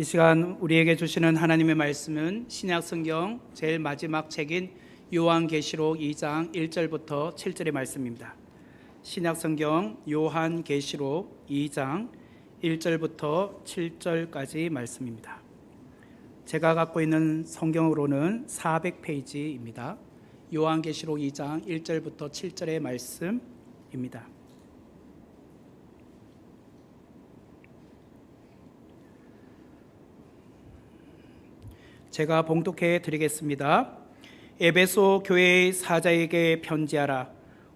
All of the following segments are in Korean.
이 시간 우리에게 주시는 하나님의 말씀은 신약성경 제일 마지막 책인 요한계시록 2장 1절부터 7절의 말씀입니다. 신약성경 요한계시록 2장 1절부터 7절까지 말씀입니다. 제가 갖고 있는 성경으로는 400페이지입니다. 요한계시록 2장 1절부터 7절의 말씀입니다. 제가 봉독해 드리겠습니다. 에베소 교회의 사자에게 편지하라.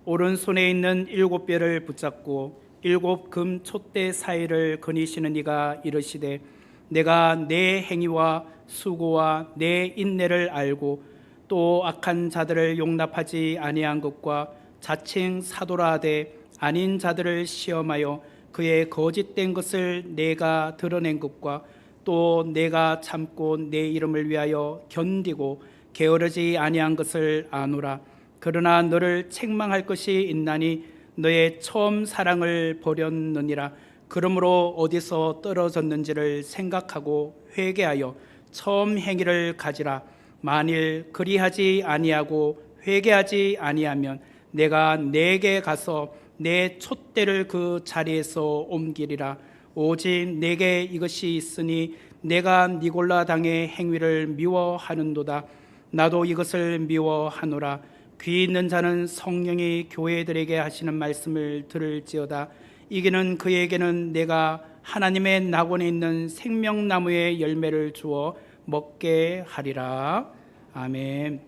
오른손에 있는 7뼈를 붙잡고 7 금 촛대 사이를 거니시는 이가 이르시되, 내가 내 행위와 수고와 내 인내를 알고 또 악한 자들을 용납하지 아니한 것과 자칭 사도라 하되 아닌 자들을 시험하여 그의 거짓된 것을 내가 드러낸 것과 또 내가 참고 내 이름을 위하여 견디고 게으르지 아니한 것을 아노라. 그러나 너를 책망할 것이 있나니 너의 처음 사랑을 버렸느니라. 그러므로 어디서 떨어졌는지를 생각하고 회개하여 처음 행위를 가지라. 만일 그리하지 아니하고 회개하지 아니하면 내가 내게 가서 내 촛대를 그 자리에서 옮기리라. 오직 내게 이것이 있으니 내가 니골라 당의 행위를 미워하는도다. 나도 이것을 미워하노라. 귀 있는 자는 성령이 교회들에게 하시는 말씀을 들을지어다. 이기는 그에게는 내가 하나님의 낙원에 있는 생명나무의 열매를 주어 먹게 하리라. 아멘.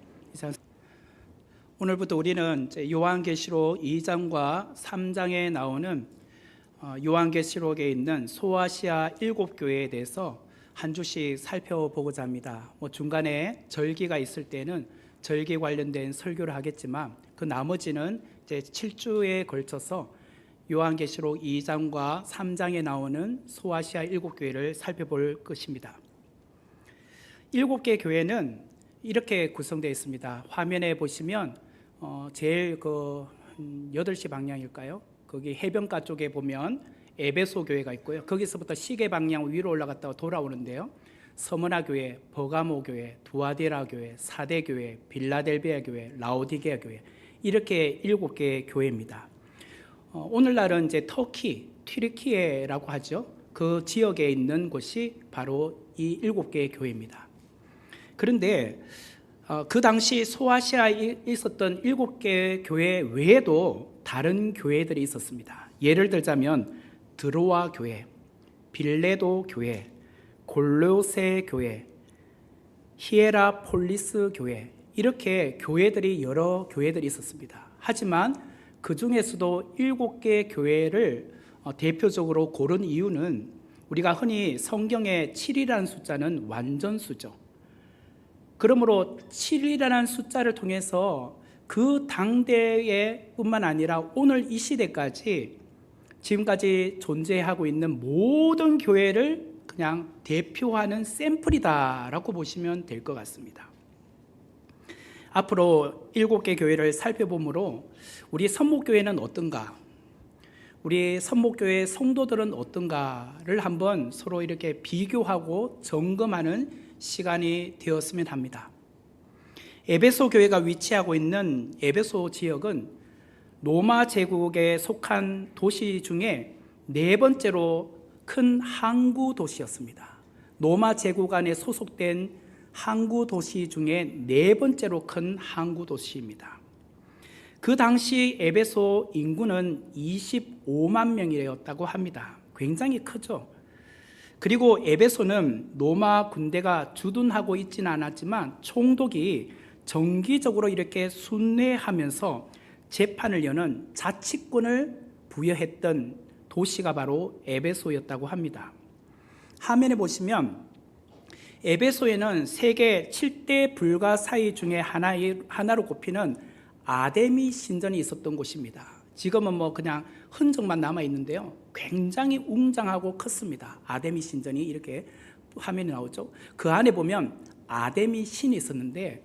오늘부터 우리는 요한계시록 2장과 3장에 나오는 요한계시록에 있는 소아시아 7교회에 대해서 한 주씩 살펴보고자 합니다. 중간에 절기가 있을 때는 절기 관련된 설교를 하겠지만 그 나머지는 이제 7주에 걸쳐서 요한계시록 2장과 3장에 나오는 소아시아 7교회를 살펴볼 것입니다. 7개 교회는 이렇게 구성되어 있습니다. 화면에 보시면 제일 8시 방향일까요? 거기 해변가 쪽에 보면 에베소 교회가 있고요. 거기서부터 시계 방향 위로 올라갔다가 돌아오는데요. 서머나 교회, 버가모 교회, 두아디라 교회, 사대 교회, 빌라델비아 교회, 라오디게아 교회, 이렇게 7개의 교회입니다. 오늘날은 이제 터키, 튀르키예라고 하죠. 그 지역에 있는 곳이 바로 이 7개의 교회입니다. 그런데 그 당시 소아시아에 있었던 7개의 교회 외에도 다른 교회들이 있었습니다. 예를 들자면 드로아 교회, 빌레도 교회, 골로새 교회, 히에라폴리스 교회, 이렇게 교회들이 여러 교회들이 있었습니다. 하지만 그 중에서도 7개 교회를 대표적으로 고른 이유는 우리가 흔히 성경에 7이라는 숫자는 완전수죠. 그러므로 7이라는 숫자를 통해서 그 당대에 뿐만 아니라 오늘 이 시대까지 지금까지 존재하고 있는 모든 교회를 그냥 대표하는 샘플이다라고 보시면 될 것 같습니다. 앞으로 7개 교회를 살펴보므로 우리 선목교회는 어떤가, 우리 선목교회 성도들은 어떤가를 한번 서로 이렇게 비교하고 점검하는 시간이 되었으면 합니다. 에베소 교회가 위치하고 있는 에베소 지역은 로마 제국에 속한 도시 중에 4번째로 큰 항구 도시였습니다. 로마 제국 안에 소속된 항구 도시 중에 4번째로 큰 항구 도시입니다. 그 당시 에베소 인구는 25만 명이었다고 합니다. 굉장히 크죠. 그리고 에베소는 로마 군대가 주둔하고 있지는 않았지만 총독이 정기적으로 이렇게 순회하면서 재판을 여는 자치권을 부여했던 도시가 바로 에베소였다고 합니다. 화면에 보시면 에베소에는 세계 7대 불가사의 중에 하나로 꼽히는 아데미 신전이 있었던 곳입니다. 지금은 그냥 흔적만 남아 있는데요. 굉장히 웅장하고 컸습니다. 아데미 신전이 이렇게 화면에 나오죠. 그 안에 보면 아데미 신이 있었는데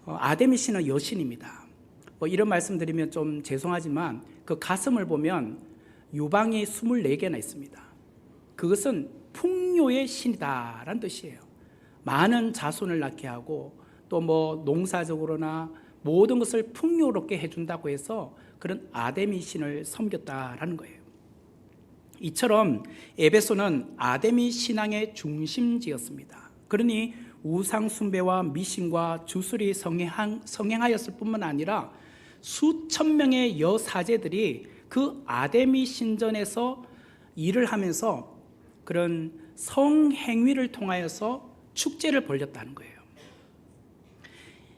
아데미 신은 여신입니다. 이런 말씀 드리면 좀 죄송하지만 그 가슴을 보면 유방이 24개나 있습니다. 그것은 풍요의 신이다라는 뜻이에요. 많은 자손을 낳게 하고 또 뭐 농사적으로나 모든 것을 풍요롭게 해준다고 해서 그런 아데미 신을 섬겼다라는 거예요. 이처럼 에베소는 아데미 신앙의 중심지였습니다. 그러니 우상 숭배와 미신과 주술이 성행하였을 뿐만 아니라 수천 명의 여사제들이 그 아데미 신전에서 일을 하면서 그런 성행위를 통하여서 축제를 벌였다는 거예요.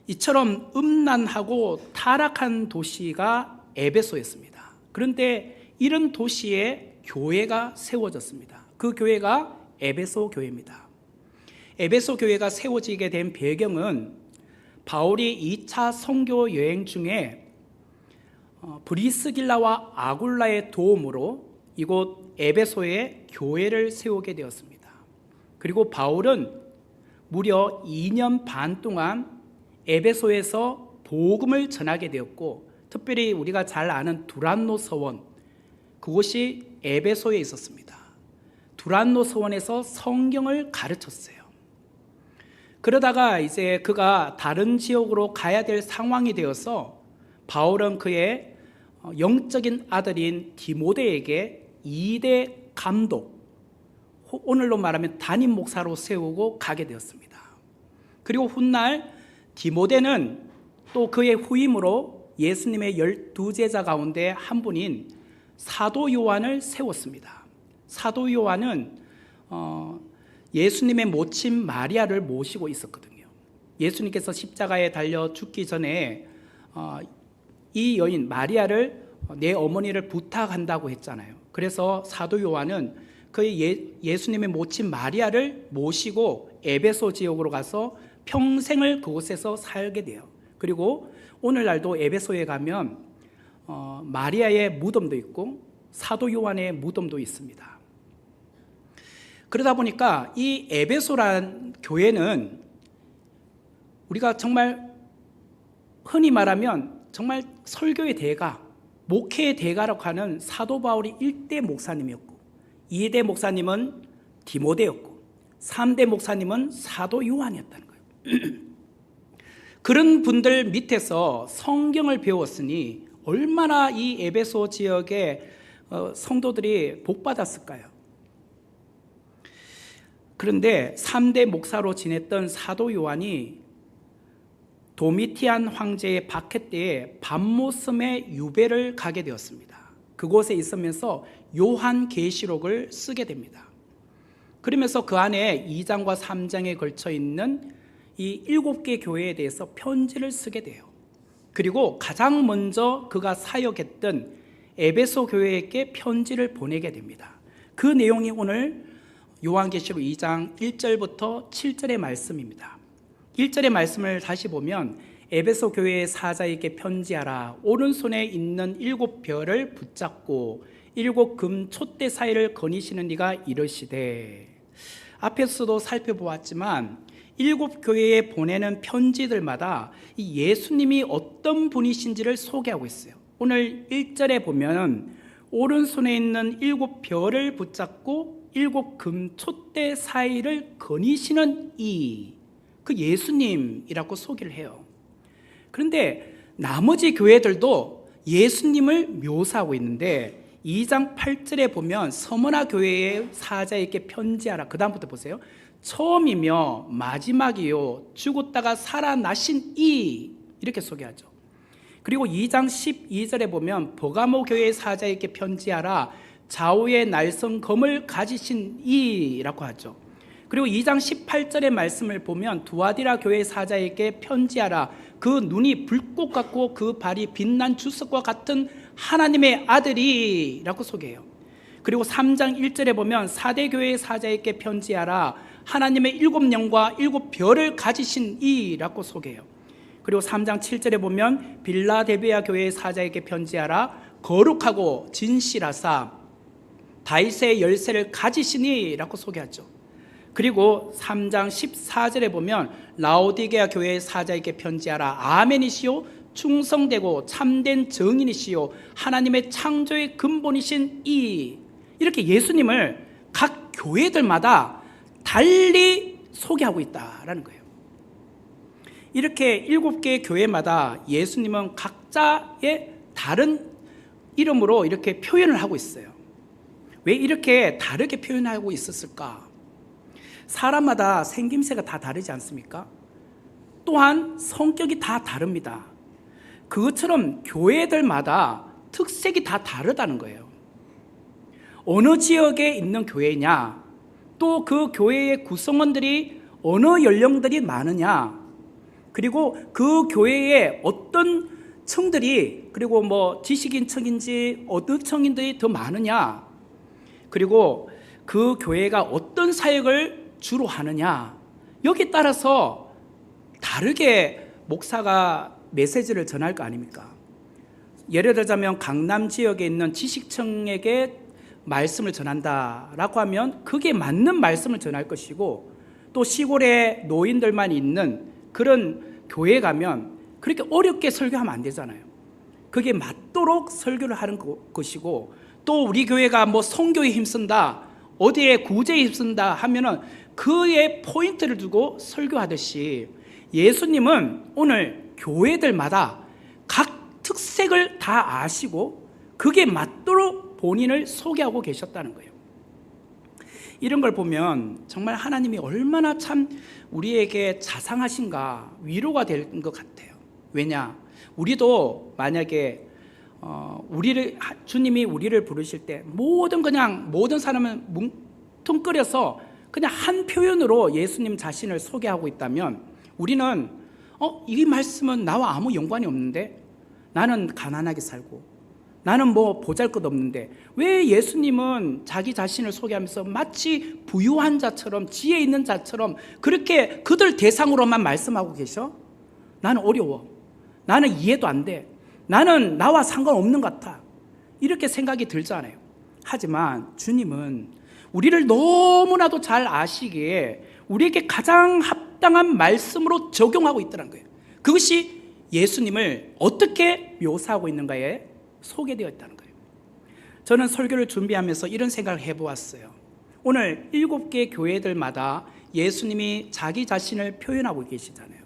이처럼 음란하고 타락한 도시가 에베소였습니다. 그런데 이런 도시에 교회가 세워졌습니다. 그 교회가 에베소 교회입니다. 에베소 교회가 세워지게 된 배경은 바울이 2차 선교 여행 중에 브리스길라와 아굴라의 도움으로 이곳 에베소에 교회를 세우게 되었습니다. 그리고 바울은 무려 2년 반 동안 에베소에서 복음을 전하게 되었고, 특별히 우리가 잘 아는 두란노 서원, 그곳이 에베소에 있었습니다. 두란노 서원에서 성경을 가르쳤어요. 그러다가 이제 그가 다른 지역으로 가야 될 상황이 되어서 바울은 그의 영적인 아들인 디모데에게 2대 감독, 오늘로 말하면 담임 목사로 세우고 가게 되었습니다. 그리고 훗날 디모데는 또 그의 후임으로 예수님의 12제자 가운데 한 분인 사도 요한을 세웠습니다. 사도 요한은 예수님의 모친 마리아를 모시고 있었거든요. 예수님께서 십자가에 달려 죽기 전에 이 여인 마리아를 내 어머니를 부탁한다고 했잖아요. 그래서 사도 요한은 그 예수님의 모친 마리아를 모시고 에베소 지역으로 가서 평생을 그곳에서 살게 돼요. 그리고 오늘날도 에베소에 가면 마리아의 무덤도 있고 사도 요한의 무덤도 있습니다. 그러다 보니까 이 에베소란 교회는 우리가 정말 흔히 말하면 정말 설교의 대가, 목회의 대가라고 하는 사도 바울이 1대 목사님이었고, 2대 목사님은 디모데였고, 3대 목사님은 사도 요한이었다는 거예요. 그런 분들 밑에서 성경을 배웠으니 얼마나 이 에베소 지역의 성도들이 복받았을까요? 그런데 3대 목사로 지냈던 사도 요한이 도미티안 황제의 박해 때에 밤모섬의 유배를 가게 되었습니다. 그곳에 있으면서 요한계시록을 쓰게 됩니다. 그러면서 그 안에 2장과 3장에 걸쳐 있는 이 7개 교회에 대해서 편지를 쓰게 돼요. 그리고 가장 먼저 그가 사역했던 에베소 교회에게 편지를 보내게 됩니다. 그 내용이 오늘 요한계시록 2장 1절부터 7절의 말씀입니다. 1절의 말씀을 다시 보면 에베소 교회의 사자에게 편지하라. 오른손에 있는 7별을 붙잡고 7금 촛대 사이를 거니시는 이가 이르시되, 앞에서도 살펴보았지만 7교회에 보내는 편지들마다 이 예수님이 어떤 분이신지를 소개하고 있어요. 오늘 1절에 보면 오른손에 있는 7별을 붙잡고 7금 촛대 사이를 거니시는 그 예수님이라고 소개를 해요. 그런데 나머지 교회들도 예수님을 묘사하고 있는데 2장 8절에 보면 서머나 교회의 사자에게 편지하라. 그 다음부터 보세요. 처음이며 마지막이요 죽었다가 살아나신 이렇게 소개하죠. 그리고 2장 12절에 보면 버가모 교회의 사자에게 편지하라. 좌우의 날선 검을 가지신 이라고 하죠. 그리고 2장 18절의 말씀을 보면 두아디라 교회 사자에게 편지하라. 그 눈이 불꽃 같고 그 발이 빛난 주석과 같은 하나님의 아들이라고 소개해요. 그리고 3장 1절에 보면 사대 교회의 사자에게 편지하라. 하나님의 7영과 7별을 가지신 이라고 소개해요. 그리고 3장 7절에 보면 빌라델비아 교회의 사자에게 편지하라. 거룩하고 진실하사 다윗의 열쇠를 가지시니라고 소개하죠. 그리고 3장 14절에 보면 라오디게아 교회의 사자에게 편지하라. 아멘이시요 충성되고 참된 정인이시요 하나님의 창조의 근본이신 이렇게 예수님을 각 각 교회들마다 달리 소개하고 있다라는 거예요. 이렇게 7개의 교회마다 예수님은 각자의 다른 이름으로 이렇게 표현을 하고 있어요. 왜 이렇게 다르게 표현하고 있었을까? 사람마다 생김새가 다 다르지 않습니까? 또한 성격이 다 다릅니다. 그것처럼 교회들마다 특색이 다 다르다는 거예요. 어느 지역에 있는 교회냐, 또 그 교회의 구성원들이 어느 연령들이 많으냐, 그리고 그 교회에 어떤 층들이, 그리고 뭐 지식인 층인지 어느 층인들이 더 많으냐, 그리고 그 교회가 어떤 사역을 주로 하느냐, 여기에 따라서 다르게 목사가 메시지를 전할 거 아닙니까? 예를 들자면 강남 지역에 있는 지식층에게 말씀을 전한다라고 하면 그게 맞는 말씀을 전할 것이고, 또 시골에 노인들만 있는 그런 교회에 가면 그렇게 어렵게 설교하면 안 되잖아요. 그게 맞도록 설교를 하는 것이고, 또 우리 교회가 뭐 선교에 힘쓴다, 어디에 구제에 힘쓴다 하면은 그의 포인트를 두고 설교하듯이 예수님은 오늘 교회들마다 각 특색을 다 아시고 그게 맞도록 본인을 소개하고 계셨다는 거예요. 이런 걸 보면 정말 하나님이 얼마나 참 우리에게 자상하신가, 위로가 되는 것 같아요. 왜냐? 우리도 만약에 주님이 우리를 부르실 때 모든 사람은 뭉뚱그려서 그냥 한 표현으로 예수님 자신을 소개하고 있다면, 우리는 이 말씀은 나와 아무 연관이 없는데, 나는 가난하게 살고 나는 뭐 보잘것없는데 왜 예수님은 자기 자신을 소개하면서 마치 부유한 자처럼, 지혜 있는 자처럼 그렇게 그들 대상으로만 말씀하고 계셔? 나는 어려워, 나는 이해도 안 돼, 나는 나와 상관없는 것 같아, 이렇게 생각이 들잖아요. 하지만 주님은 우리를 너무나도 잘 아시기에 우리에게 가장 합당한 말씀으로 적용하고 있더란 거예요. 그것이 예수님을 어떻게 묘사하고 있는가에 소개되어 있다는 거예요. 저는 설교를 준비하면서 이런 생각을 해보았어요. 오늘 7개 교회들마다 예수님이 자기 자신을 표현하고 계시잖아요.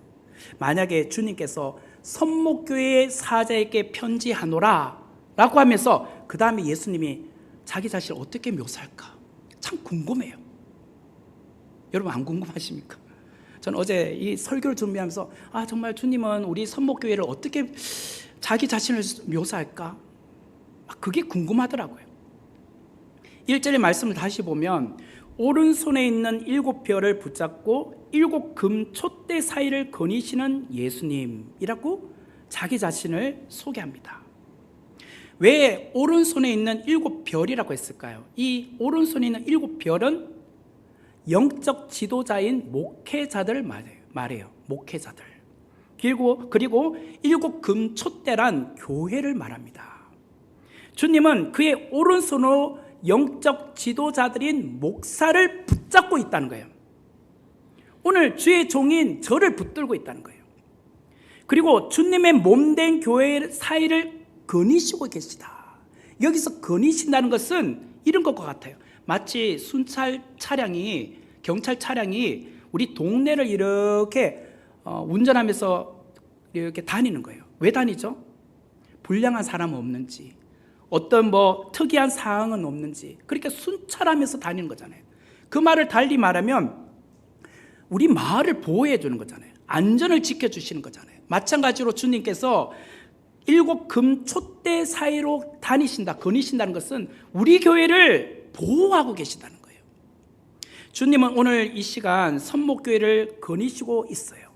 만약에 주님께서 선목교회의 사자에게 편지하노라 라고 하면서 그 다음에 예수님이 자기 자신을 어떻게 묘사할까 참 궁금해요. 여러분 안 궁금하십니까? 저는 어제 이 설교를 준비하면서 정말 주님은 우리 선목교회를 어떻게 자기 자신을 묘사할까? 그게 궁금하더라고요. 1절의 말씀을 다시 보면 오른손에 있는 7별을 붙잡고 7금 촛대 사이를 거니시는 예수님이라고 자기 자신을 소개합니다. 왜 오른손에 있는 7별이라고 했을까요? 이 오른손에 있는 7별은 영적 지도자인 목회자들을 말해요. 목회자들. 그리고 7금 촛대란 교회를 말합니다. 주님은 그의 오른손으로 영적 지도자들인 목사를 붙잡고 있다는 거예요. 오늘 주의 종인 저를 붙들고 있다는 거예요. 그리고 주님의 몸된 교회 사이를 거니시고 계시다. 여기서 거니신다는 것은 이런 것과 같아요. 마치 순찰 차량이, 경찰 차량이 우리 동네를 이렇게 운전하면서 이렇게 다니는 거예요. 왜 다니죠? 불량한 사람은 없는지, 어떤 특이한 사항은 없는지, 그렇게 순찰하면서 다니는 거잖아요. 그 말을 달리 말하면 우리 마을을 보호해 주는 거잖아요. 안전을 지켜주시는 거잖아요. 마찬가지로 주님께서 7금 촛대 사이로 거니신다는 것은 우리 교회를 보호하고 계시다는 거예요. 주님은 오늘 이 시간 선목교회를 거니시고 있어요.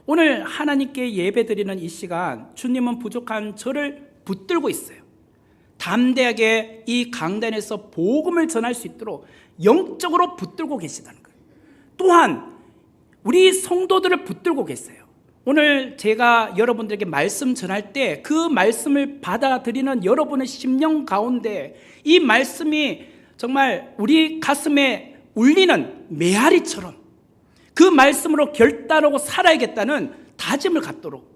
오늘 하나님께 예배드리는 이 시간 주님은 부족한 저를 붙들고 있어요. 담대하게 이 강단에서 복음을 전할 수 있도록 영적으로 붙들고 계시다는 거예요. 또한 우리 성도들을 붙들고 계세요. 오늘 제가 여러분들에게 말씀 전할 때 그 말씀을 받아들이는 여러분의 심령 가운데 이 말씀이 정말 우리 가슴에 울리는 메아리처럼 그 말씀으로 결단하고 살아야겠다는 다짐을 갖도록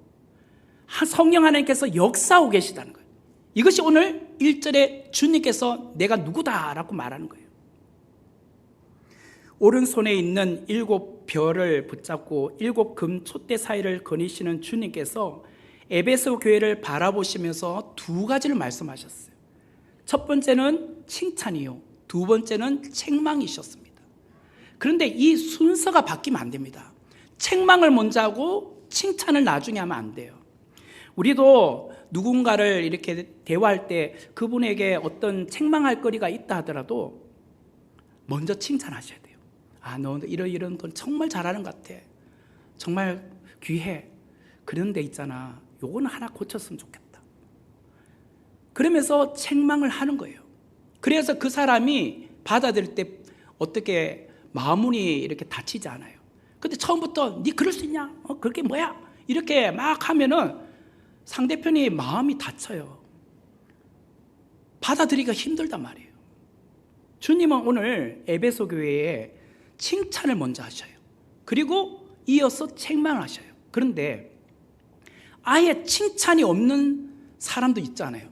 성령 하나님께서 역사하고 계시다는 거예요. 이것이 오늘 1절에 주님께서 내가 누구다라고 말하는 거예요. 오른손에 있는 7별을 붙잡고 7금 촛대 사이를 거니시는 주님께서 에베소 교회를 바라보시면서 두 가지를 말씀하셨어요. 첫 번째는 칭찬이요, 두 번째는 책망이셨습니다. 그런데 이 순서가 바뀌면 안 됩니다. 책망을 먼저 하고 칭찬을 나중에 하면 안 돼요. 우리도 누군가를 이렇게 대화할 때 그분에게 어떤 책망할 거리가 있다 하더라도 먼저 칭찬하셔야 돼요. 아, 너 이런 건 정말 잘하는 것 같아. 정말 귀해. 그런데 있잖아, 요거는 하나 고쳤으면 좋겠다. 그러면서 책망을 하는 거예요. 그래서 그 사람이 받아들일 때 어떻게 마음문이 이렇게 닫히지 않아요. 근데 처음부터 네 그럴 수 있냐? 그렇게 뭐야? 이렇게 막 하면은 상대편이 마음이 닫혀요. 받아들이기가 힘들단 말이에요. 주님은 오늘 에베소 교회에 칭찬을 먼저 하셔요. 그리고 이어서 책망을 하셔요. 그런데 아예 칭찬이 없는 사람도 있잖아요.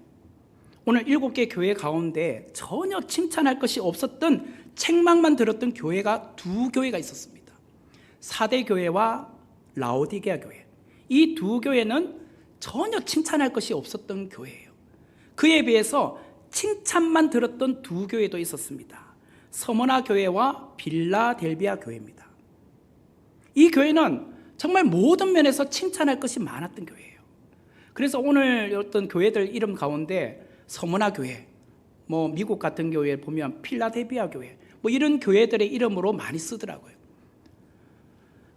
오늘 7개 교회 가운데 전혀 칭찬할 것이 없었던 책망만 들었던 교회가 두 교회가 있었습니다. 사대 교회와 라오디게아 교회. 이 두 교회는 전혀 칭찬할 것이 없었던 교회예요. 그에 비해서 칭찬만 들었던 두 교회도 있었습니다. 서머나 교회와 빌라델비아 교회입니다. 이 교회는 정말 모든 면에서 칭찬할 것이 많았던 교회예요. 그래서 오늘 어떤 교회들 이름 가운데 서머나 교회, 미국 같은 교회 보면 필라델비아 교회, 이런 교회들의 이름으로 많이 쓰더라고요.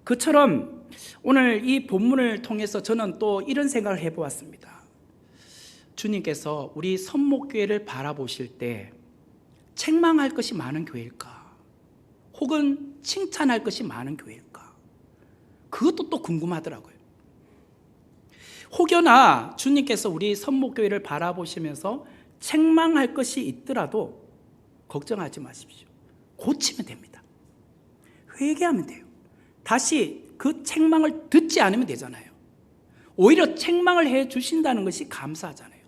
그처럼 오늘 이 본문을 통해서 저는 또 이런 생각을 해보았습니다. 주님께서 우리 선목교회를 바라보실 때 책망할 것이 많은 교회일까? 혹은 칭찬할 것이 많은 교회일까? 그것도 또 궁금하더라고요. 혹여나 주님께서 우리 선목교회를 바라보시면서 책망할 것이 있더라도 걱정하지 마십시오. 고치면 됩니다. 회개하면 돼요. 다시 그 책망을 듣지 않으면 되잖아요. 오히려 책망을 해 주신다는 것이 감사하잖아요.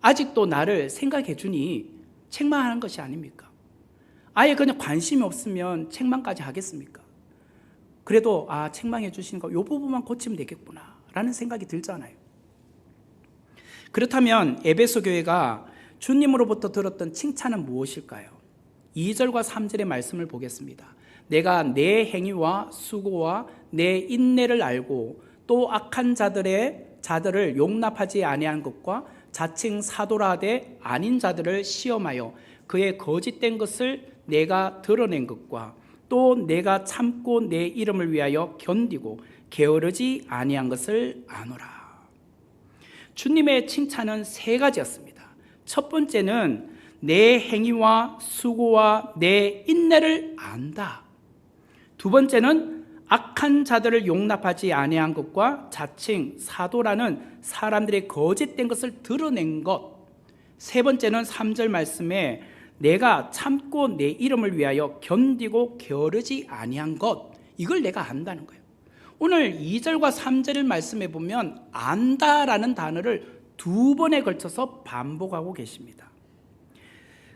아직도 나를 생각해 주니 책망하는 것이 아닙니까? 아예 그냥 관심이 없으면 책망까지 하겠습니까? 그래도 책망해 주시는 거 이 부분만 고치면 되겠구나 라는 생각이 들잖아요. 그렇다면 에베소 교회가 주님으로부터 들었던 칭찬은 무엇일까요? 2절과 3절의 말씀을 보겠습니다. 내가 내 행위와 수고와 내 인내를 알고 또 악한 자들을 용납하지 아니한 것과 자칭 사도라 하되 아닌 자들을 시험하여 그의 거짓된 것을 내가 드러낸 것과 또 내가 참고 내 이름을 위하여 견디고 게으르지 아니한 것을 아노라. 주님의 칭찬은 세 가지였습니다. 첫 번째는 내 행위와 수고와 내 인내를 안다. 두 번째는 악한 자들을 용납하지 아니한 것과 자칭 사도라는 사람들의 거짓된 것을 드러낸 것. 세 번째는 3절 말씀에 내가 참고 내 이름을 위하여 견디고 게으르지 아니한 것. 이걸 내가 안다는 거예요. 오늘 2절과 3절을 말씀해 보면 안다라는 단어를 두 번에 걸쳐서 반복하고 계십니다.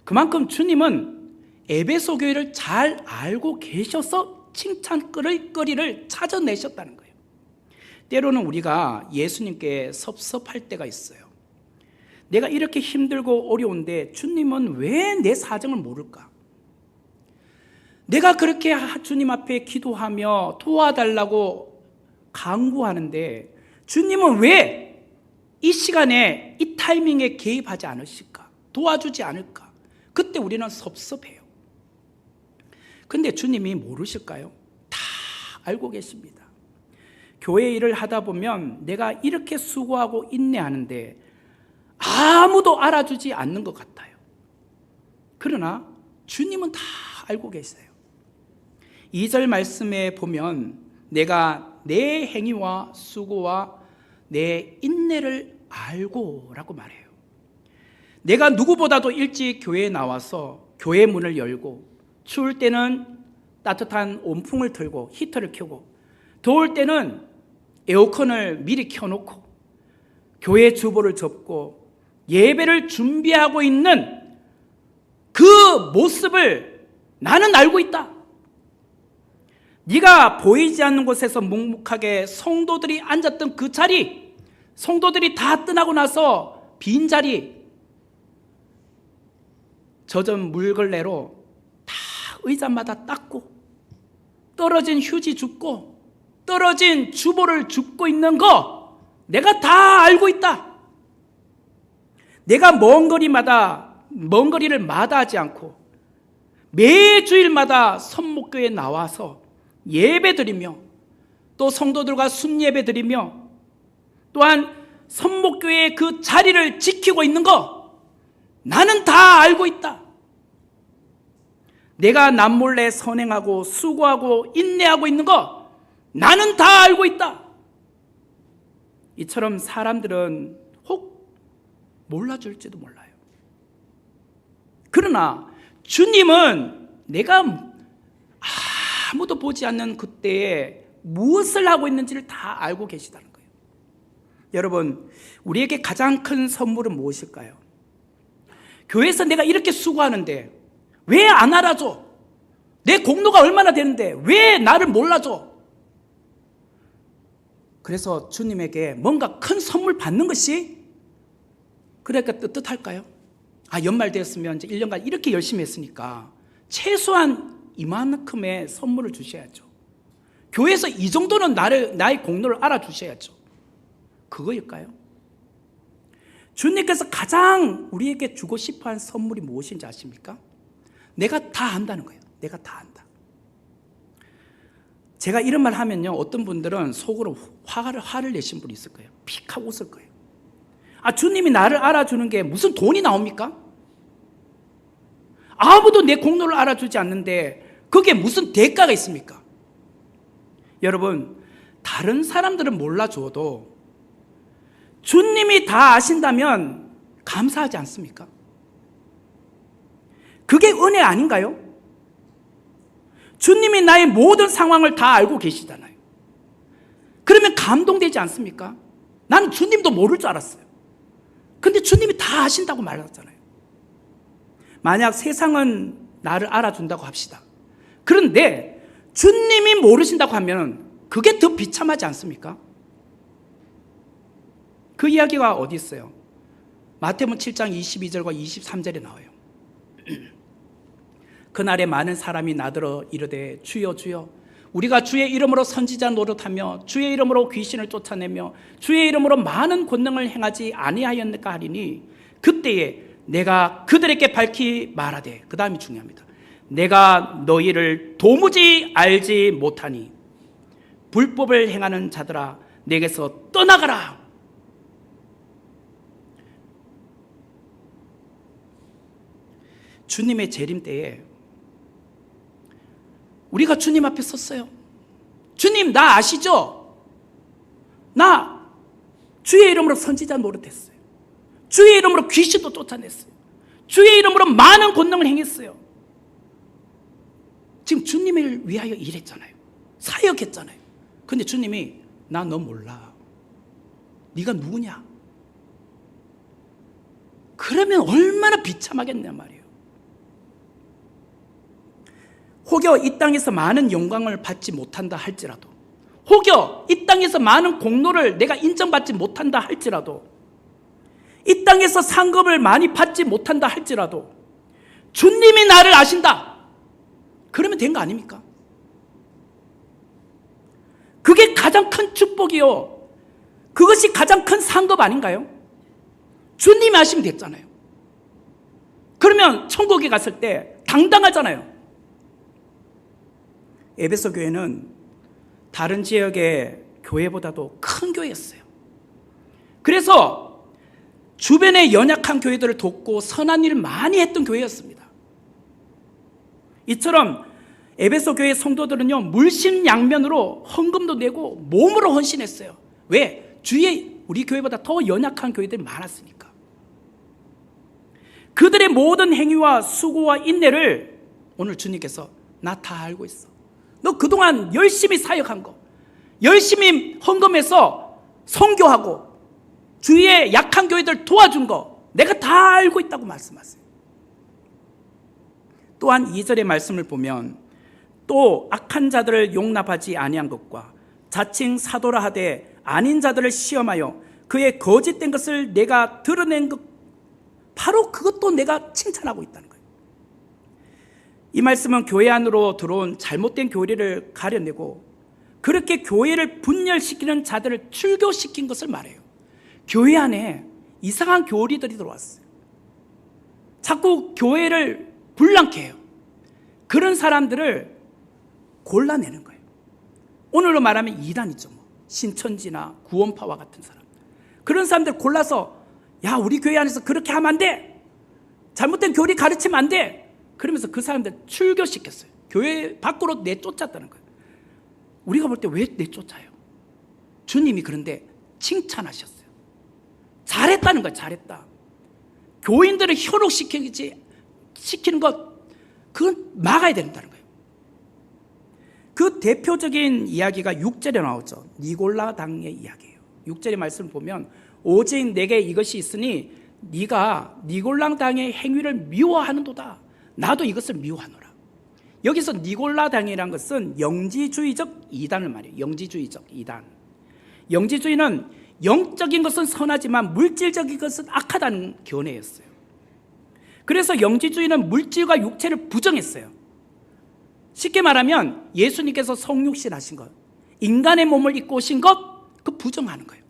그만큼 주님은 에베소 교회를 잘 알고 계셔서 칭찬거리를 찾아내셨다는 거예요. 때로는 우리가 예수님께 섭섭할 때가 있어요. 내가 이렇게 힘들고 어려운데 주님은 왜 내 사정을 모를까? 내가 그렇게 주님 앞에 기도하며 도와달라고 간구하는데 주님은 왜 이 시간에 이 타이밍에 개입하지 않으실까? 도와주지 않을까? 그때 우리는 섭섭해요. 근데 주님이 모르실까요? 다 알고 계십니다. 교회 일을 하다 보면 내가 이렇게 수고하고 인내하는데 아무도 알아주지 않는 것 같아요. 그러나 주님은 다 알고 계세요. 2절 말씀에 보면 내가 내 행위와 수고와 내 인내를 알고 라고 말해요. 내가 누구보다도 일찍 교회에 나와서 교회 문을 열고 추울 때는 따뜻한 온풍을 틀고 히터를 켜고 더울 때는 에어컨을 미리 켜놓고 교회 주보를 접고 예배를 준비하고 있는 그 모습을 나는 알고 있다. 네가 보이지 않는 곳에서 묵묵하게 성도들이 앉았던 그 자리, 성도들이 다 떠나고 나서 빈 자리, 젖은 물걸레로 다 의자마다 닦고 떨어진 휴지 줍고 떨어진 주보를 줍고 있는 거 내가 다 알고 있다. 내가 먼 거리를 마다하지 않고 매 주일마다 선목교회에 나와서 예배드리며 또 성도들과 순예배드리며 또한 선목교회의 그 자리를 지키고 있는 거 나는 다 알고 있다. 내가 남몰래 선행하고 수고하고 인내하고 있는 거 나는 다 알고 있다. 이처럼 사람들은 혹 몰라줄지도 몰라요. 그러나 주님은 내가 아무도 보지 않는 그때에 무엇을 하고 있는지를 다 알고 계시다는 거예요. 여러분, 우리에게 가장 큰 선물은 무엇일까요? 교회에서 내가 이렇게 수고하는데 왜 안 알아줘? 내 공로가 얼마나 되는데 왜 나를 몰라줘? 그래서 주님에게 뭔가 큰 선물 받는 것이 그러니까 뜻할까요? 연말 되었으면 이제 1년간 이렇게 열심히 했으니까 최소한 이만큼의 선물을 주셔야죠. 교회에서 이 정도는 나의 공로를 알아주셔야죠. 그거일까요? 주님께서 가장 우리에게 주고 싶어하는 선물이 무엇인지 아십니까? 내가 다 안다는 거예요. 내가 다 안다. 제가 이런 말 하면요, 어떤 분들은 속으로 화를 내신 분이 있을 거예요. 픽 하고 웃을 거예요. 주님이 나를 알아주는 게 무슨 돈이 나옵니까? 아무도 내 공로를 알아주지 않는데 그게 무슨 대가가 있습니까? 여러분, 다른 사람들은 몰라줘도 주님이 다 아신다면 감사하지 않습니까? 그게 은혜 아닌가요? 주님이 나의 모든 상황을 다 알고 계시잖아요. 그러면 감동되지 않습니까? 나는 주님도 모를 줄 알았어요. 근데 주님이 다 아신다고 말했잖아요. 만약 세상은 나를 알아준다고 합시다. 그런데 주님이 모르신다고 하면 그게 더 비참하지 않습니까? 그 이야기가 어디 있어요? 마태복음 7장 22절과 23절에 나와요. 그날에 많은 사람이 나더러 이르되 주여 주여 우리가 주의 이름으로 선지자 노릇하며 주의 이름으로 귀신을 쫓아내며 주의 이름으로 많은 권능을 행하지 아니하였는가 하리니 그때에 내가 그들에게 밝히 말하되, 그 다음이 중요합니다. 내가 너희를 도무지 알지 못하니 불법을 행하는 자들아 내게서 떠나가라. 주님의 재림 때에 우리가 주님 앞에 섰어요. 주님, 나 아시죠? 나 주의 이름으로 선지자 노릇했어요. 주의 이름으로 귀신도 쫓아냈어요. 주의 이름으로 많은 권능을 행했어요. 지금 주님을 위하여 일했잖아요. 사역했잖아요. 근데 주님이 나 너 몰라. 네가 누구냐? 그러면 얼마나 비참하겠냐 말이에요. 혹여 이 땅에서 많은 영광을 받지 못한다 할지라도, 혹여 이 땅에서 많은 공로를 내가 인정받지 못한다 할지라도, 이 땅에서 상급을 많이 받지 못한다 할지라도 주님이 나를 아신다. 그러면 된 거 아닙니까? 그게 가장 큰 축복이요. 그것이 가장 큰 상급 아닌가요? 주님이 아시면 됐잖아요. 그러면 천국에 갔을 때 당당하잖아요. 에베소 교회는 다른 지역의 교회보다도 큰 교회였어요. 그래서 주변의 연약한 교회들을 돕고 선한 일을 많이 했던 교회였습니다. 이처럼 에베소 교회 성도들은요, 물심양면으로 헌금도 내고 몸으로 헌신했어요. 왜? 주위에 우리 교회보다 더 연약한 교회들이 많았으니까. 그들의 모든 행위와 수고와 인내를 오늘 주님께서 나 다 알고 있어. 너 그동안 열심히 사역한 거, 열심히 헌금해서 선교하고 주위의 약한 교회들 도와준 거 내가 다 알고 있다고 말씀하세요. 또한 2절의 말씀을 보면 또 악한 자들을 용납하지 아니한 것과 자칭 사도라 하되 아닌 자들을 시험하여 그의 거짓된 것을 내가 드러낸 것, 바로 그것도 내가 칭찬하고 있다는 거예요. 이 말씀은 교회 안으로 들어온 잘못된 교리를 가려내고 그렇게 교회를 분열시키는 자들을 출교시킨 것을 말해요. 교회 안에 이상한 교리들이 들어왔어요. 자꾸 교회를 불량케 해요. 그런 사람들을 골라내는 거예요. 오늘로 말하면 이단이죠. 신천지나 구원파와 같은 사람, 그런 사람들 골라서 야, 우리 교회 안에서 그렇게 하면 안 돼, 잘못된 교리 가르치면 안 돼, 그러면서 그 사람들 출교시켰어요. 교회 밖으로 내쫓았다는 거예요. 우리가 볼 때 왜 내쫓아요? 주님이 그런데 칭찬하셨어요. 잘했다는 거예요. 잘했다. 교인들을 현혹시키는 것, 그건 막아야 된다는 거예요. 그 대표적인 이야기가 6절에 나오죠. 니골라 당의 이야기예요. 6절의 말씀을 보면 오직 내게 이것이 있으니 네가 니골라 당의 행위를 미워하는도다. 나도 이것을 미워하노라. 여기서 니골라 당이란 것은 영지주의적 이단을 말해요. 영지주의적 이단. 영지주의는 영적인 것은 선하지만 물질적인 것은 악하다는 견해였어요. 그래서 영지주의는 물질과 육체를 부정했어요. 쉽게 말하면 예수님께서 성육신 하신 것, 인간의 몸을 입고 오신 것, 그 부정하는 거예요.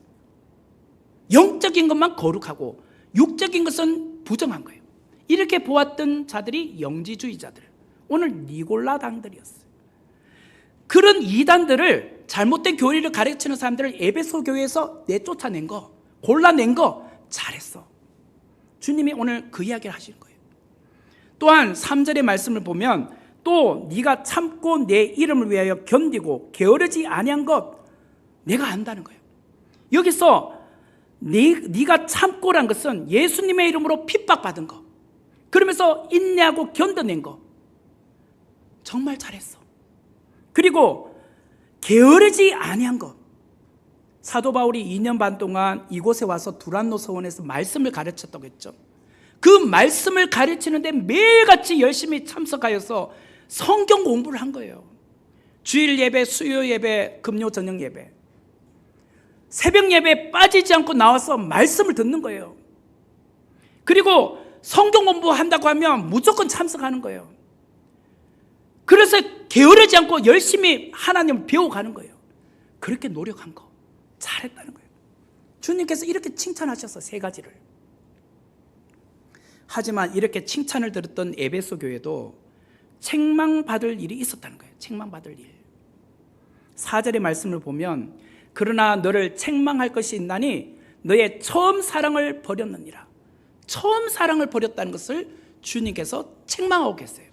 영적인 것만 거룩하고 육적인 것은 부정한 거예요. 이렇게 보았던 자들이 영지주의자들, 오늘 니골라 당들이었어요. 그런 이단들을, 잘못된 교리를 가르치는 사람들을 에베소 교회에서 내쫓아낸 거, 골라낸 거 잘했어. 주님이 오늘 그 이야기를 하시는 거예요. 또한 3절의 말씀을 보면 또 네가 참고 내 이름을 위하여 견디고 게으르지 아니한 것 내가 안다는 거예요. 여기서 네가 참고란 것은 예수님의 이름으로 핍박받은 거, 그러면서 인내하고 견뎌낸 거 정말 잘했어. 그리고 게으르지 아니한 것, 사도 바울이 2년 반 동안 이곳에 와서 두란노 서원에서 말씀을 가르쳤다고 했죠. 그 말씀을 가르치는데 매일같이 열심히 참석하여서 성경 공부를 한 거예요. 주일 예배, 수요 예배, 금요 저녁 예배, 새벽 예배에 빠지지 않고 나와서 말씀을 듣는 거예요. 그리고 성경 공부한다고 하면 무조건 참석하는 거예요. 그래서 게으르지 않고 열심히 하나님을 배워가는 거예요. 그렇게 노력한 거 잘했다는 거예요. 주님께서 이렇게 칭찬하셔서 3가지를. 하지만 이렇게 칭찬을 들었던 에베소 교회도 책망받을 일이 있었다는 거예요. 책망받을 일. 4절의 말씀을 보면 그러나 너를 책망할 것이 있나니 너의 처음 사랑을 버렸느니라. 처음 사랑을 버렸다는 것을 주님께서 책망하고 계세요.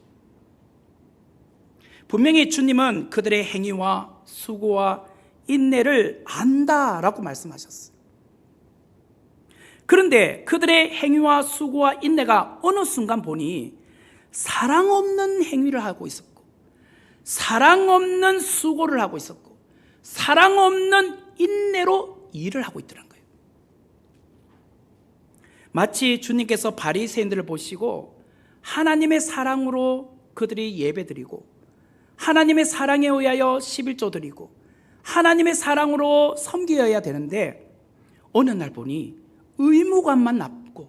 분명히 주님은 그들의 행위와 수고와 인내를 안다라고 말씀하셨어요. 그런데 그들의 행위와 수고와 인내가 어느 순간 보니 사랑 없는 행위를 하고 있었고, 사랑 없는 수고를 하고 있었고, 사랑 없는 인내로 일을 하고 있더란 거예요. 마치 주님께서 바리새인들을 보시고 하나님의 사랑으로 그들이 예배드리고, 하나님의 사랑에 의하여 11조 드리고, 하나님의 사랑으로 섬겨야 되는데 어느 날 보니 의무감만 남고,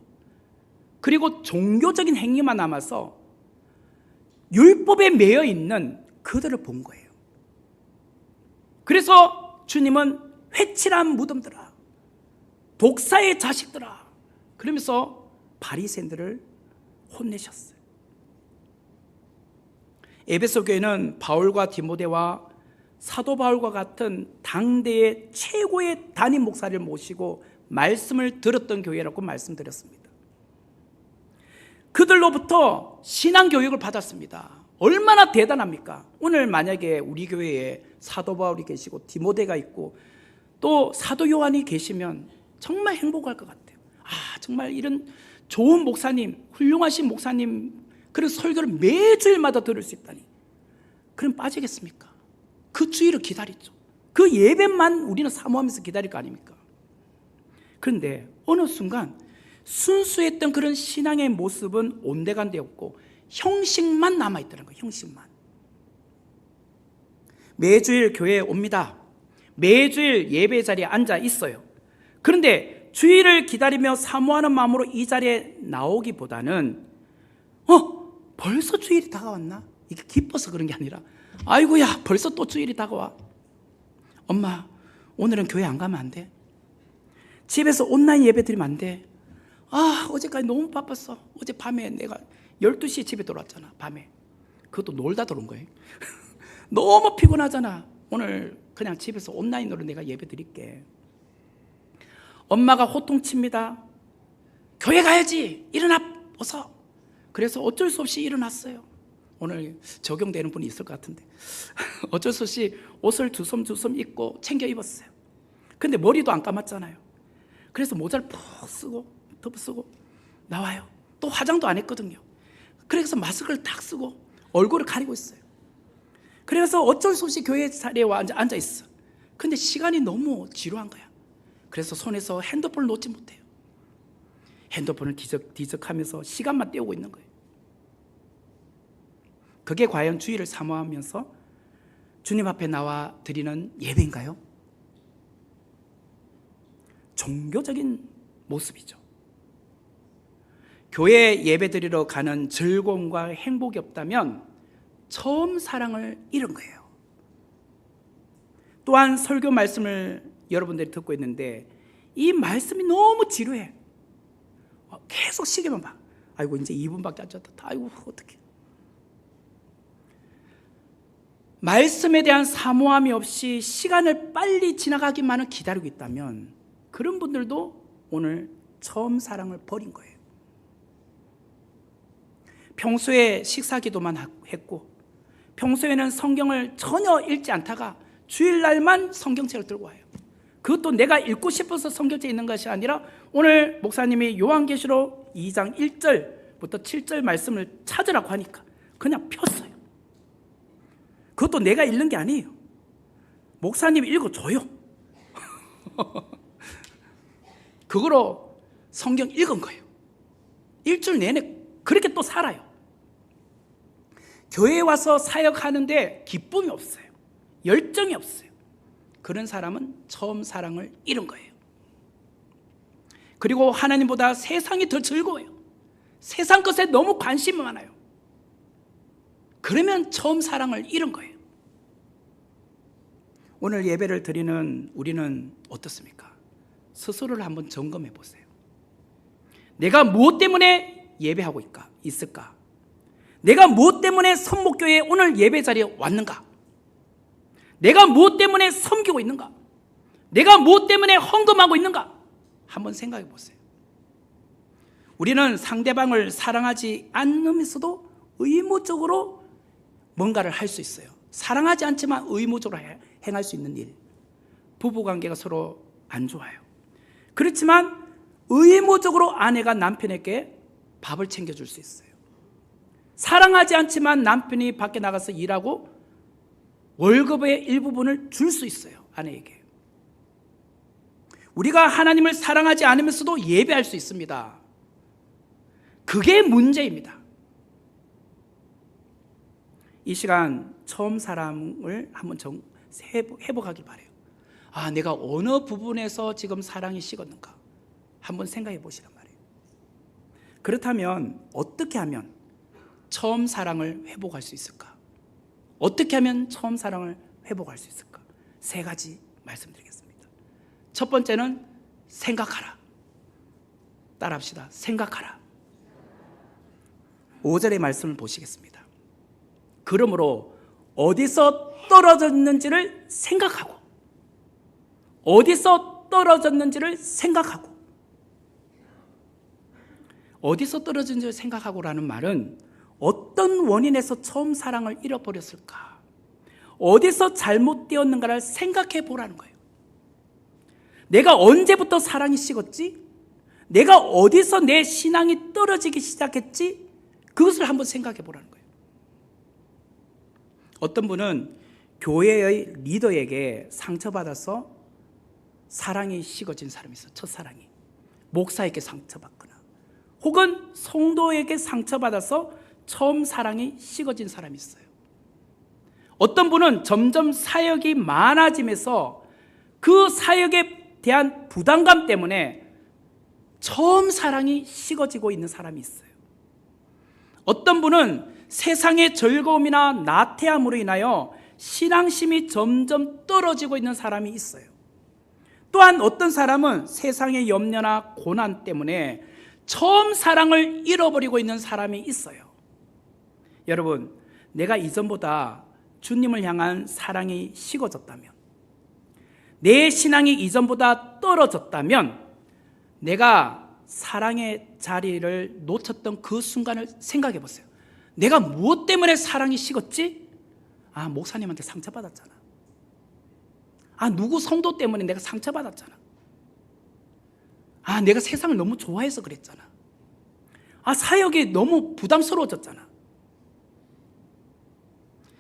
그리고 종교적인 행위만 남아서 율법에 매여 있는 그들을 본 거예요. 그래서 주님은 회칠한 무덤들아, 독사의 자식들아, 그러면서 바리새인들을 혼내셨어요. 에베소 교회는 바울과 디모데와 사도 바울과 같은 당대의 최고의 담임 목사를 모시고 말씀을 들었던 교회라고 말씀드렸습니다. 그들로부터 신앙교육을 받았습니다. 얼마나 대단합니까? 오늘 만약에 우리 교회에 사도 바울이 계시고 디모데가 있고 또 사도 요한이 계시면 정말 행복할 것 같아요. 정말 이런 좋은 목사님, 훌륭하신 목사님 그런 설교를 매주일마다 들을 수 있다니, 그럼 빠지겠습니까? 그 주일을 기다리죠. 그 예배만 우리는 사모하면서 기다릴 거 아닙니까? 그런데 어느 순간 순수했던 그런 신앙의 모습은 온데간데 없고 형식만 남아있더라는 거예요. 형식만. 매주일 교회에 옵니다. 매주일 예배 자리에 앉아 있어요. 그런데 주일을 기다리며 사모하는 마음으로 이 자리에 나오기보다는 벌써 주일이 다가왔나? 이게 기뻐서 그런 게 아니라 아이고야 벌써 또 주일이 다가와. 엄마 오늘은 교회 안 가면 안 돼? 집에서 온라인 예배 드리면 안 돼? 어제까지 너무 바빴어. 어제 밤에 내가 12시에 집에 돌아왔잖아. 밤에. 그것도 놀다 들어온 거예요. 너무 피곤하잖아. 오늘 그냥 집에서 온라인으로 내가 예배 드릴게. 엄마가 호통칩니다. 교회 가야지. 일어나 어서. 그래서 어쩔 수 없이 일어났어요. 오늘 적용되는 분이 있을 것 같은데 어쩔 수 없이 옷을 주섬주섬 입고 챙겨 입었어요. 근데 머리도 안 감았잖아요. 그래서 모자를 푹 쓰고 덮쓰고 나와요. 또 화장도 안 했거든요. 그래서 마스크를 딱 쓰고 얼굴을 가리고 있어요. 그래서 어쩔 수 없이 교회 자리에 앉아 있어. 근데 시간이 너무 지루한 거야. 그래서 손에서 핸드폰을 놓지 못해요. 핸드폰을 뒤적하면서 시간만 때우고 있는 거예요. 그게 과연 주일을 사모하면서 주님 앞에 나와 드리는 예배인가요? 종교적인 모습이죠. 교회 예배 드리러 가는 즐거움과 행복이 없다면 처음 사랑을 잃은 거예요. 또한 설교 말씀을 여러분들이 듣고 있는데 이 말씀이 너무 지루해. 계속 시계만 봐. 아이고 이제 2분밖에 안 졌다. 아이고 어떡해. 말씀에 대한 사모함이 없이 시간을 빨리 지나가기만을 기다리고 있다면 그런 분들도 오늘 처음 사랑을 버린 거예요. 평소에 식사기도만 했고 평소에는 성경을 전혀 읽지 않다가 주일날만 성경책을 들고 와요. 그것도 내가 읽고 싶어서 성경책에 있는 것이 아니라 오늘 목사님이 요한계시록 2장 1절부터 7절 말씀을 찾으라고 하니까 그냥 폈어요. 그것도 내가 읽는 게 아니에요. 목사님이 읽어줘요. 그거로 성경 읽은 거예요. 일주일 내내 그렇게 또 살아요. 교회에 와서 사역하는데 기쁨이 없어요. 열정이 없어요. 그런 사람은 처음 사랑을 잃은 거예요. 그리고 하나님보다 세상이 더 즐거워요. 세상 것에 너무 관심이 많아요. 그러면 처음 사랑을 잃은 거예요. 오늘 예배를 드리는 우리는 어떻습니까? 스스로를 한번 점검해 보세요. 내가 무엇 때문에 예배하고 있을까? 내가 무엇 때문에 선목교회에 오늘 예배 자리에 왔는가? 내가 무엇 때문에 섬기고 있는가? 내가 무엇 때문에 헌금하고 있는가? 한번 생각해 보세요. 우리는 상대방을 사랑하지 않으면서도 의무적으로 뭔가를 할 수 있어요. 사랑하지 않지만 의무적으로 행할 수 있는 일. 부부관계가 서로 안 좋아요. 그렇지만 의무적으로 아내가 남편에게 밥을 챙겨줄 수 있어요. 사랑하지 않지만 남편이 밖에 나가서 일하고 월급의 일부분을 줄 수 있어요. 아내에게. 우리가 하나님을 사랑하지 않으면서도 예배할 수 있습니다. 그게 문제입니다. 이 시간 처음 사랑을 한번 회복하길 바라요. 내가 어느 부분에서 지금 사랑이 식었는가 한번 생각해 보시란 말이에요. 그렇다면 어떻게 하면 처음 사랑을 회복할 수 있을까? 어떻게 하면 처음 사랑을 회복할 수 있을까? 3가지 말씀드리겠습니다. 첫 번째는 생각하라. 따라합시다. 생각하라. 5절의 말씀을 보시겠습니다. 그러므로 어디서 떨어졌는지를 생각하고 어디서 떨어졌는지를 생각하고 어디서 떨어졌는지를 생각하고라는 말은 어떤 원인에서 처음 사랑을 잃어버렸을까? 어디서 잘못되었는가를 생각해 보라는 거예요. 내가 언제부터 사랑이 식었지? 내가 어디서 내 신앙이 떨어지기 시작했지? 그것을 한번 생각해 보라는 거예요. 어떤 분은 교회의 리더에게 상처받아서 사랑이 식어진 사람이 있어요. 첫사랑이. 목사에게 상처받거나 혹은 성도에게 상처받아서 처음 사랑이 식어진 사람이 있어요. 어떤 분은 점점 사역이 많아지면서 그 사역에 대한 부담감 때문에 처음 사랑이 식어지고 있는 사람이 있어요. 어떤 분은 세상의 즐거움이나 나태함으로 인하여 신앙심이 점점 떨어지고 있는 사람이 있어요. 또한 어떤 사람은 세상의 염려나 고난 때문에 처음 사랑을 잃어버리고 있는 사람이 있어요. 여러분, 내가 이전보다 주님을 향한 사랑이 식어졌다면, 내 신앙이 이전보다 떨어졌다면, 내가 사랑의 자리를 놓쳤던 그 순간을 생각해 보세요. 내가 무엇 때문에 사랑이 식었지? 목사님한테 상처받았잖아. 누구 성도 때문에 내가 상처받았잖아. 내가 세상을 너무 좋아해서 그랬잖아. 사역이 너무 부담스러워졌잖아.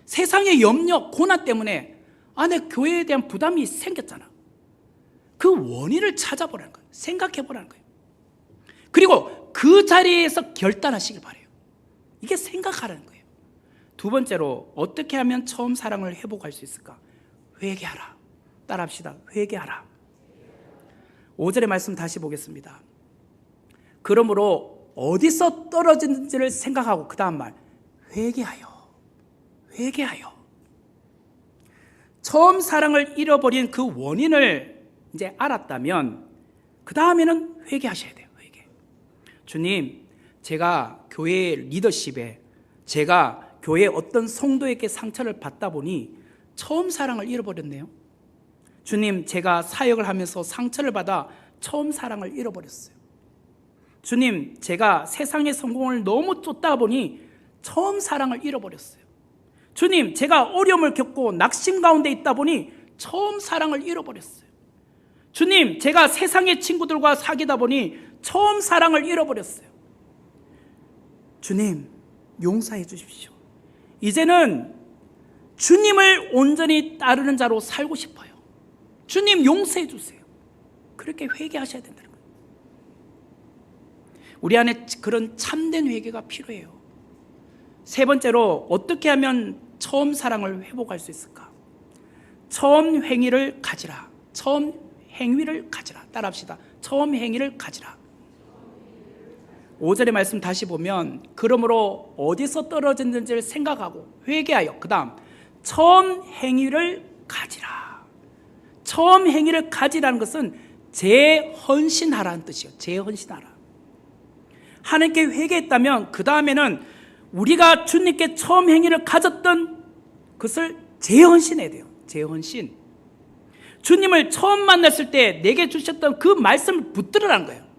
세상의 염려, 고난 때문에 내 교회에 대한 부담이 생겼잖아. 그 원인을 찾아보라는 거예요. 생각해 보라는 거예요. 그리고 그 자리에서 결단하시길 바라요. 이게 생각하라는 거예요. 두 번째로, 어떻게 하면 처음 사랑을 회복할 수 있을까? 회개하라. 따라합시다. 회개하라. 5절의 말씀 다시 보겠습니다. 그러므로 어디서 떨어지는지를 생각하고 그 다음 말, 회개하여. 회개하여. 처음 사랑을 잃어버린 그 원인을 이제 알았다면 그 다음에는 회개하셔야 돼요. 회개. 주님, 제가 교회 리더십에, 제가 교회 어떤 성도에게 상처를 받다 보니 처음 사랑을 잃어버렸네요. 주님, 제가 사역을 하면서 상처를 받아 처음 사랑을 잃어버렸어요. 주님, 제가 세상의 성공을 너무 쫓다 보니 처음 사랑을 잃어버렸어요. 주님, 제가 어려움을 겪고 낙심 가운데 있다 보니 처음 사랑을 잃어버렸어요. 주님, 제가 세상의 친구들과 사귀다 보니 처음 사랑을 잃어버렸어요. 주님, 용서해 주십시오. 이제는 주님을 온전히 따르는 자로 살고 싶어요. 주님, 용서해 주세요. 그렇게 회개하셔야 된다는 거예요. 우리 안에 그런 참된 회개가 필요해요. 세 번째로, 어떻게 하면 처음 사랑을 회복할 수 있을까? 처음 행위를 가지라. 처음 행위를 가지라. 따라합시다. 처음 행위를 가지라. 5절의 말씀 다시 보면, 그러므로 어디서 떨어졌는지를 생각하고 회개하여 그 다음 처음 행위를 가지라. 처음 행위를 가지라는 것은 재헌신하라는 뜻이에요. 재헌신하라. 하나님께 회개했다면 그 다음에는 우리가 주님께 처음 행위를 가졌던 것을 재헌신해야 돼요. 재헌신. 주님을 처음 만났을 때 내게 주셨던 그 말씀을 붙들으라는 거예요.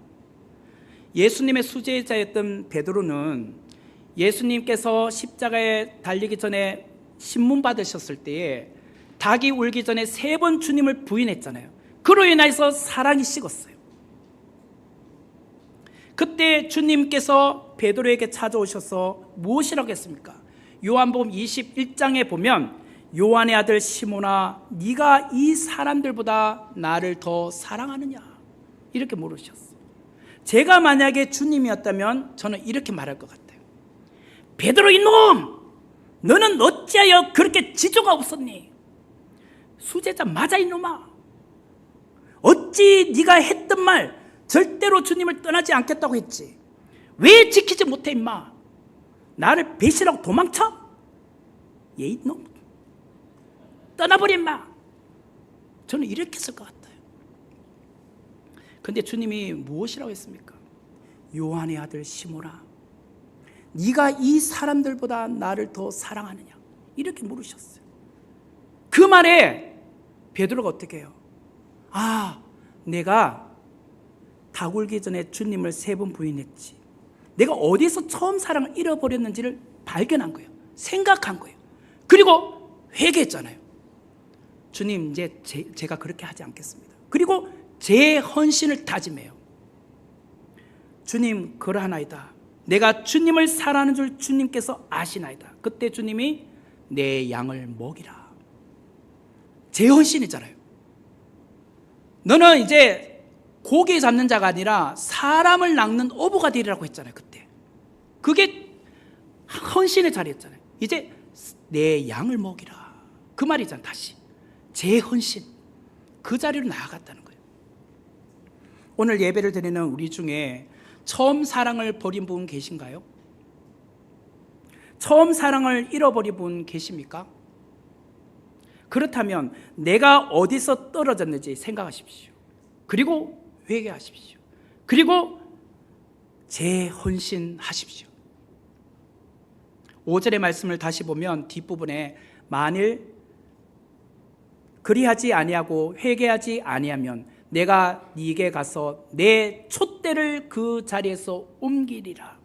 예수님의 수제자였던 베드로는 예수님께서 십자가에 달리기 전에 신문 받으셨을 때에 닭이 울기 전에 3번 주님을 부인했잖아요. 그로 인해서 사랑이 식었어요. 그때 주님께서 베드로에게 찾아오셔서 무엇이라고 했습니까? 요한복음 21장에 보면, 요한의 아들 시몬아, 네가 이 사람들보다 나를 더 사랑하느냐? 이렇게 물으셨어요. 제가 만약에 주님이었다면 저는 이렇게 말할 것 같아요. 베드로 이놈, 너는 어찌하여 그렇게 지조가 없었니? 수제자 맞아 이놈아. 어찌 네가 했던 말 절대로 주님을 떠나지 않겠다고 했지, 왜 지키지 못해 임마? 나를 배신하고 도망쳐? 얘 이놈, 떠나버려 임마. 저는 이렇게 했을 것 같아요. 근데 주님이 무엇이라고 했습니까? 요한의 아들 시몬아, 네가 이 사람들보다 나를 더 사랑하느냐? 이렇게 물으셨어요. 그 말에 베드로가 어떻게 해요? 내가 닭 울기 전에 주님을 3번 부인했지. 내가 어디서 처음 사랑을 잃어버렸는지를 발견한 거예요. 생각한 거예요. 그리고 회개했잖아요. 주님, 이제 제가 그렇게 하지 않겠습니다. 그리고 제 헌신을 다짐해요. 주님, 그러하나이다. 내가 주님을 사랑하는 줄 주님께서 아시나이다. 그때 주님이 내 양을 먹이라. 제 헌신이잖아요. 너는 이제 고기 잡는 자가 아니라 사람을 낚는 어부가 되리라고 했잖아요. 그때 그게 헌신의 자리였잖아요. 이제 내 양을 먹이라. 그 말이잖아. 다시 재헌신, 그 자리로 나아갔다는 거예요. 오늘 예배를 드리는 우리 중에 처음 사랑을 버린 분 계신가요? 처음 사랑을 잃어버린 분 계십니까? 그렇다면 내가 어디서 떨어졌는지 생각하십시오. 그리고 회개하십시오. 그리고 재헌신하십시오. 5절의 말씀을 다시 보면 뒷부분에 만일 그리하지 아니하고 회개하지 아니하면 내가 네게 가서 내 촛대를 그 자리에서 옮기리라.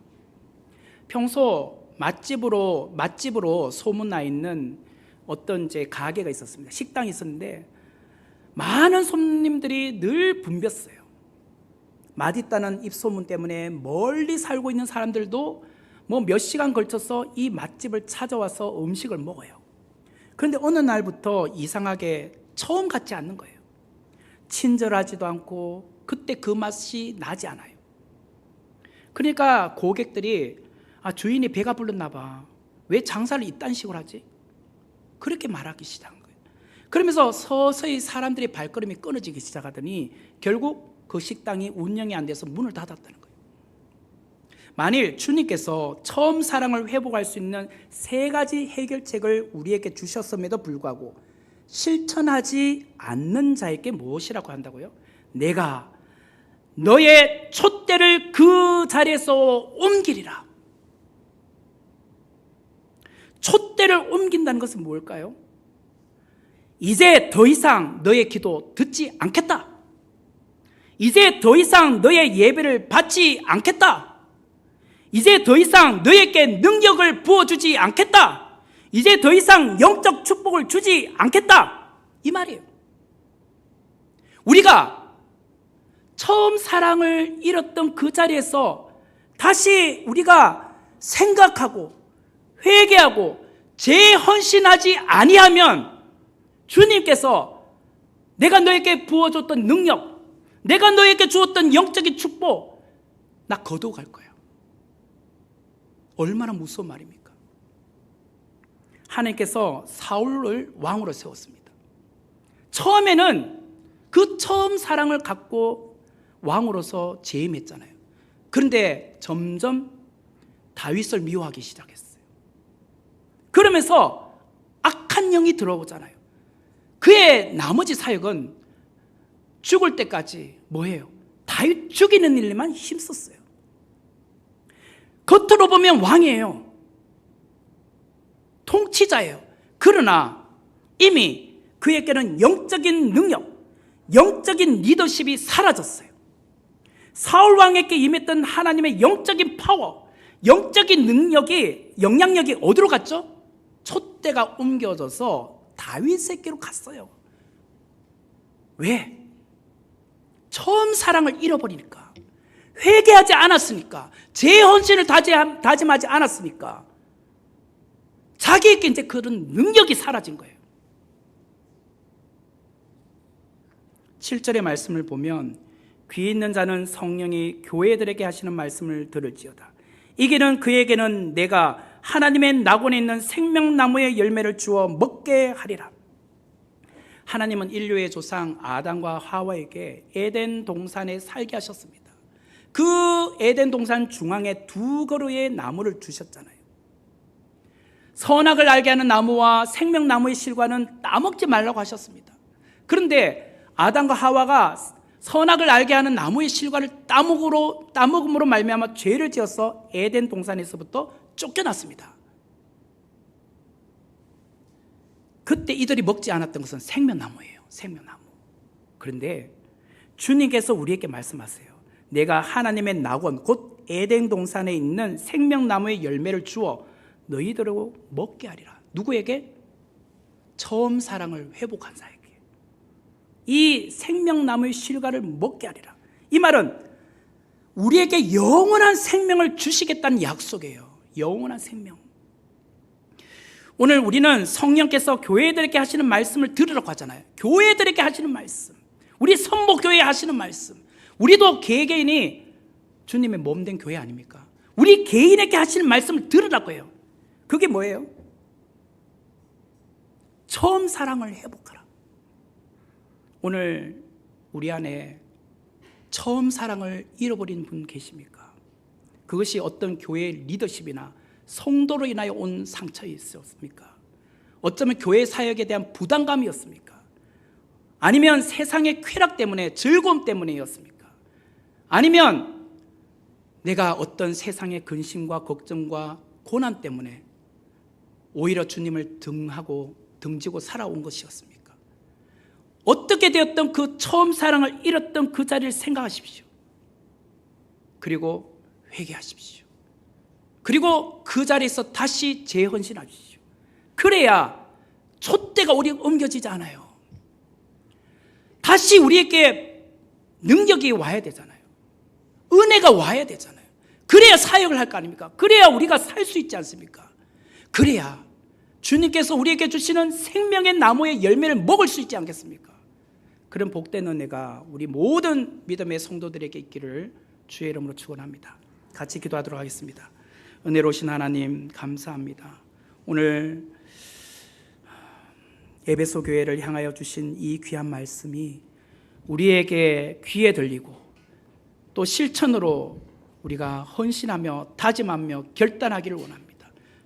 평소 맛집으로 소문나 있는 어떤 이제 가게가 있었습니다. 식당이 있었는데 많은 손님들이 늘 붐볐어요. 맛있다는 입소문 때문에 멀리 살고 있는 사람들도 뭐 몇 시간 걸쳐서 이 맛집을 찾아와서 음식을 먹어요. 그런데 어느 날부터 이상하게 처음 같지 않는 거예요. 친절하지도 않고 그때 그 맛이 나지 않아요. 그러니까 고객들이 주인이 배가 불렀나 봐. 왜 장사를 이딴 식으로 하지? 그렇게 말하기 시작한 거예요. 그러면서 서서히 사람들의 발걸음이 끊어지기 시작하더니 결국 그 식당이 운영이 안 돼서 문을 닫았다는 거예요. 만일 주님께서 처음 사랑을 회복할 수 있는 3가지 해결책을 우리에게 주셨음에도 불구하고 실천하지 않는 자에게 무엇이라고 한다고요? 내가 너의 촛대를 그 자리에서 옮기리라. 촛대를 옮긴다는 것은 뭘까요? 이제 더 이상 너의 기도 듣지 않겠다. 이제 더 이상 너의 예배를 받지 않겠다. 이제 더 이상 너에게 능력을 부어주지 않겠다. 이제 더 이상 영적 축복을 주지 않겠다. 이 말이에요. 우리가 처음 사랑을 잃었던 그 자리에서 다시 우리가 생각하고 회개하고 재헌신하지 아니하면 주님께서 내가 너에게 부어줬던 능력, 내가 너에게 주었던 영적인 축복 나 거둬갈 거야. 얼마나 무서운 말입니까? 하나님께서 사울을 왕으로 세웠습니다. 처음에는 그 처음 사랑을 갖고 왕으로서 재임했잖아요. 그런데 점점 다윗을 미워하기 시작했어요. 그러면서 악한 영이 들어오잖아요. 그의 나머지 사역은 죽을 때까지 뭐예요? 다윗 죽이는 일만 힘썼어요. 겉으로 보면 왕이에요. 통치자예요. 그러나 이미 그에게는 영적인 능력, 영적인 리더십이 사라졌어요. 사울 왕에게 임했던 하나님의 영적인 파워, 영적인 능력이, 영향력이 어디로 갔죠? 촛대가 옮겨져서 다윗에게로 갔어요. 왜? 처음 사랑을 잃어버리니까, 회개하지 않았으니까, 재헌신을 다짐하지 않았으니까 자기에게 이제 그런 능력이 사라진 거예요. 7절의 말씀을 보면 귀 있는 자는 성령이 교회들에게 하시는 말씀을 들을지어다. 이기는 그에게는 내가 하나님의 낙원에 있는 생명나무의 열매를 주어 먹게 하리라. 하나님은 인류의 조상 아담과 하와에게 에덴 동산에 살게 하셨습니다. 그 에덴 동산 중앙에 2그루의 나무를 주셨잖아요. 선악을 알게 하는 나무와 생명나무의 실과는 따먹지 말라고 하셨습니다. 그런데 아담과 하와가 선악을 알게 하는 나무의 실과를 따먹음으로 말미암아 죄를 지어서 에덴 동산에서부터 쫓겨났습니다. 그때 이들이 먹지 않았던 것은 생명나무예요. 생명나무. 그런데 주님께서 우리에게 말씀하세요. 내가 하나님의 낙원 곧 에덴 동산에 있는 생명나무의 열매를 주어 너희들로 먹게 하리라. 누구에게? 처음 사랑을 회복한 자에게. 이 생명나무의 실과를 먹게 하리라. 이 말은 우리에게 영원한 생명을 주시겠다는 약속이에요. 영원한 생명. 오늘 우리는 성령께서 교회들에게 하시는 말씀을 들으라고 하잖아요. 교회들에게 하시는 말씀, 우리 선목교회에 하시는 말씀, 우리도 개개인이 주님의 몸된 교회 아닙니까? 우리 개인에게 하시는 말씀을 들으라고 해요. 그게 뭐예요? 처음 사랑을 회복하라. 오늘 우리 안에 처음 사랑을 잃어버린 분 계십니까? 그것이 어떤 교회의 리더십이나 성도로 인하여 온 상처였습니까? 어쩌면 교회 사역에 대한 부담감이었습니까? 아니면 세상의 쾌락 때문에, 즐거움 때문이었습니까? 아니면 내가 어떤 세상의 근심과 걱정과 고난 때문에 오히려 주님을 등지고 살아온 것이었습니까? 어떻게 되었던 그 처음 사랑을 잃었던 그 자리를 생각하십시오. 그리고 회개하십시오. 그리고 그 자리에서 다시 재헌신하십시오. 그래야 촛대가 우리 옮겨지지 않아요. 다시 우리에게 능력이 와야 되잖아요. 은혜가 와야 되잖아요. 그래야 사역을 할 거 아닙니까? 그래야 우리가 살 수 있지 않습니까? 그래야 주님께서 우리에게 주시는 생명의 나무의 열매를 먹을 수 있지 않겠습니까? 그런 복된 은혜가 우리 모든 믿음의 성도들에게 있기를 주의 이름으로 축원합니다. 같이 기도하도록 하겠습니다. 은혜로우신 하나님 감사합니다. 오늘 에베소 교회를 향하여 주신 이 귀한 말씀이 우리에게 귀에 들리고 또 실천으로 우리가 헌신하며 다짐하며 결단하기를 원합니다.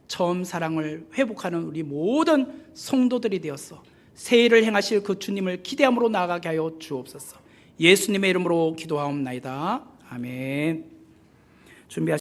처음 사랑을 회복하는 우리 모든 성도들이 되어서 새 일을 행하실 그 주님을 기대함으로 나아가게 하여 주옵소서. 예수님의 이름으로 기도하옵나이다. 아멘. 준비하십시오.